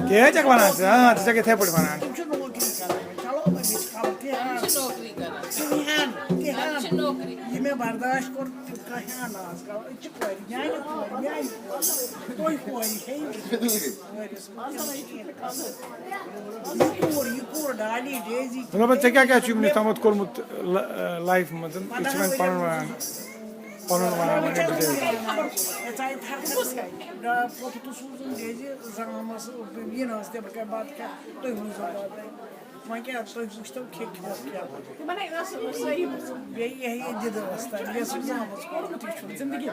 کیا چک ونان ہاں ژٕ چھکھ یِتھَے پٲٹھۍ وَنان یہ میں برداشت کور ڈالی ڈیزی دَپان ژےٚ کیٛاہ چھُکھ وٕنیُک تامَتھ کوٚرمُت لایفہِ منٛز یہِ چھِ وۄنۍ پَنُن وَنان زامس یہ نبر بات کیا تھی وۄنۍ کیٛاہ تُہۍ وٕچھتو بیٚیہِ یہِ دِدٕ ٲس تَتہِ یۄس زامٕژ کوٚرمُتٕے چھُنہٕ زندگی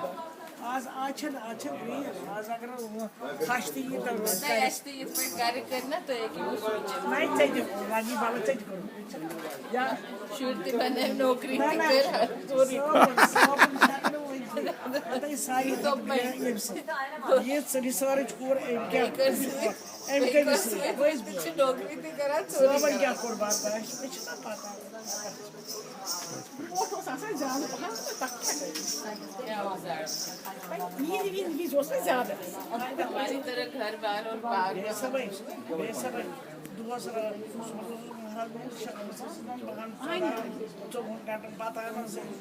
آز چھِ آز اگر خش تہِ یی تہٕ نہ ژےٚ دِمو لگی بلہٕ ژےٚ تہِ کوٚرمُت یا ساری یہ ریسرچ کوٚر أمۍ کٔمِس صٲبن کیٛاہ کوٚر برداشت مےٚ چھِنہ پتہ دۄہس ژۄوُہن گنٹن پتہٕ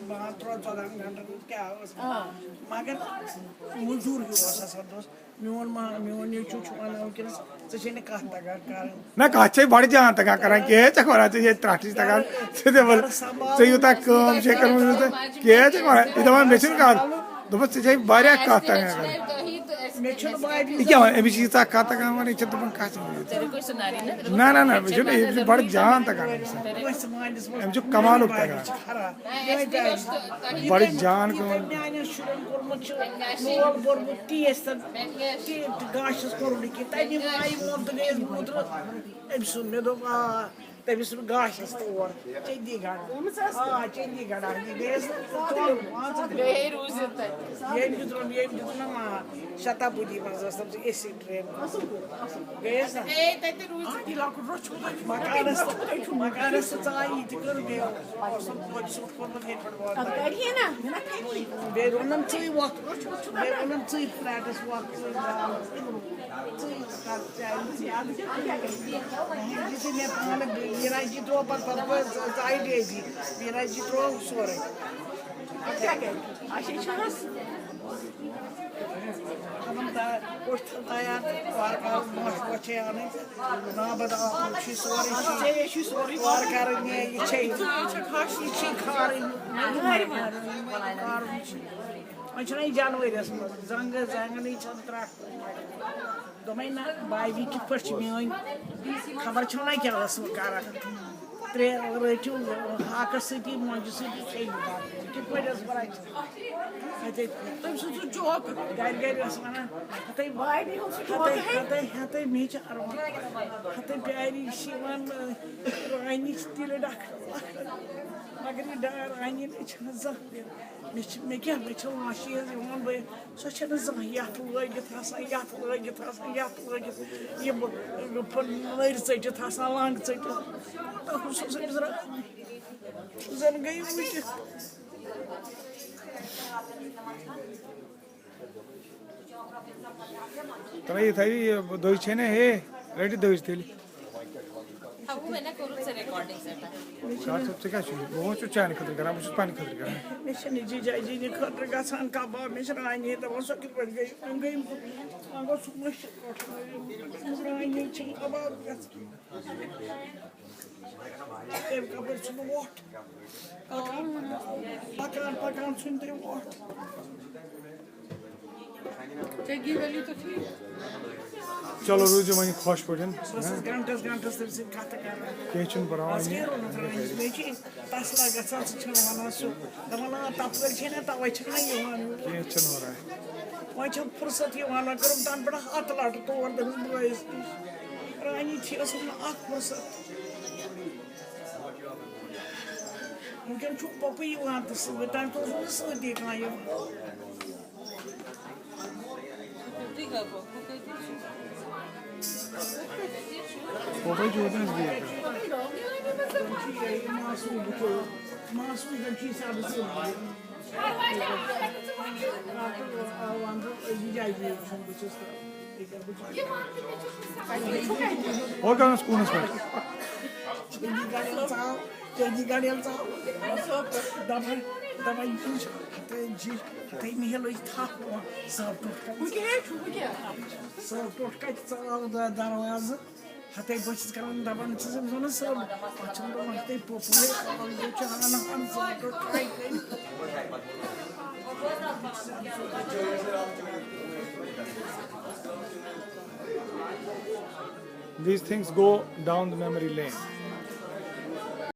بہن 14 گنٹن کیٛاہ ٲس مگر موٚزوٗر ہیوٗ اوس آسان دۄہس میون نیٚچوٗ چھُ ونان وٕنکیٚنس ژےٚ چھے نہٕ کتھ تگان کرٕنۍ نہ کتھ چھے بڑٕ جان تگان کران کیٛاہ ژےٚ وَنان ژےٚ چھے ترٛٹھ چھِ تگان ژٕ دپان ژےٚ یوٗتاہ کٲم چھے کٔرمٕژ کیٛاہ ژےٚ وَنان یہِ دپان مےٚ چھُنہٕ کتھ دوٚپُس ژےٚ چھے واریاہ کتھ تگان کرٕنۍ مےٚ چھُنہٕ واریاہ یہِ کیٛاہ وَنان أمِس چھِ ییٖژاہ کتھ تگان وَنٕنۍ یہِ چھِ دپان کتھ نہ نہ مےٚ چھُنہٕ أمِس چھُ بڑٕ جان تگان أمِس چھُ کمالُک تگان بڑٕ جان کٲم میانٮ۪ن شُرٮ۪ن کوٚرمُت چھُ مول بوٚرمُت تیٖژ گاشس کوٚر نہٕ کینٛہہ تمہِ مایہِ ووٚن تہٕ گٔیس بہٕ اوترٕ أمۍ سُنٛد مےٚ دوٚپ تٔمِس سُنٛد گاشس تور چندی گڑھ چندی گڑھ یہِ گٔیس ییٚمۍ دیُت نہ مان شتابدی منٛز ٲس تٔمۍ اے سی ٹرین گٔیس نا مکانس تہِ ژاے یہِ تہِ کٔر بیٚیہِ سوٗٹ کوٚرمُت ییٚتہِ پٮ۪ٹھ بیٚیہِ ووٚنُم ژٕے وۄتھ بیٚیہِ ووٚنُم ژٕے فلیٹس وۄتھ ژٕے مےٚ پانہٕ میٖنا جی ترٛوو پتہٕ ژاے ڈیزی میٖنا جی ترٛوو سورُے کوٚٹھ تیار وارٕ کارٕ مۄچھ وۄچھ چھے اَنٕنۍ نابد چھُے سورُے وارٕ کارٕ یہِ چھے کھارٕنۍ وۄنۍ چھُنہ یہِ جنؤریَس منٛز زنٛگنٕے چھَنہٕ ترٛٹھ دوٚپمَے نہ بھابھی کِتھ پٲٹھۍ چھِ میٲنۍ خبر چھو نہ کیٛاہ ٲس وۄنۍ کران ترٛےٚ رٔٹِو ہاکس سۭتی مۄنجہِ سۭتی کھیٚیِو بَتہٕ کِتھ پٲٹھۍ ٲس بہٕ رَچہِ تٔمۍ سُنٛد سُہ جوک گرِ ٲس وَنان ہَتے میٚچ ہَتے پیاری یہِ چھِ یِوان رانی تِلہٕ ڈَکھٕ مگر یہِ رانی چھَنہٕ زانٛہہ مےٚ چھِ واشیٖز یِوان بہٕ سۄ چھَنہٕ زانٛہہ یَتھ لٲگِتھ آسان یِم نٔرۍ ژٔٹِتھ آسان لنٛگ ژٔٹِتھ تَتھ اوس أمِس رانی زَن گٔے مٕٹِتھ ترٛٲیِو یہِ دٔج چھے نہ ہے رٔٹِو دٔج تیٚلہِ ژٕ کیٛاہ چھُ بہٕ ما چھُس چانہِ خٲطرٕ کران بہٕ چھُس پننہِ خٲطرٕ کران مےٚ چھِنہٕ جِجا جِنہِ خٲطرٕ گژھان کباب مےٚ چھِ رانی دَپان سۄ کِتھ پٲٹھۍ گٔے وۄنۍ گٔے وۄنۍ گوٚو سُہ مٔشِد رانی چھِنہٕ کباب گژھان تٔمۍ کَپٲرۍ ژھُن وۄٹھ پَکان ژھُنۍ تٔمۍ وۄٹھ چلو روٗزِو وۄنۍ خۄش پٲٹھۍ بہٕ ٲسٕس گنٛٹس تٔمۍ سۭتۍ کَتھٕ کران کینٛہہ چھُنہٕ پرواے مےٚ چھِ تسلا گژھان سُہ چھُنہٕ وَنان سُہ دَپان تَپٲرۍ چھے نہ تَوَے چھَکھ نہ یِوان کینٛہہ چھُنہٕ وَرٲے وۄنۍ چھَم فُرصت یِوان وۄنۍ کٔرٕم تَنہٕ پٮ۪ٹھ 7 لَٹہِ تور تٔمِس بٲیِس نِش رانی تھی ٲسٕم نہٕ اکھ فُرصت وٕنکٮ۪ن چھُ پوٚپُے یِوان تہٕ سۭتۍ تَمہِ دۄہ اوس نہٕ سۭتی کانٛہہ یِوان ماسوٗدن چھُ حِسابس جائے اور کہاں سکون اس میں چی گاڑی دپان ہتھے محل تھپ صاحب ٹوٹ کتہ ژاو دروازٕ ہتھے بہٕ چھس کران دپان چھس أمِس ونان صاحب پتہٕ چھُم دپان ہتھے پوٚپُے چھُ ہان ہان صاحب ٹوٹ try these things go down the memory lane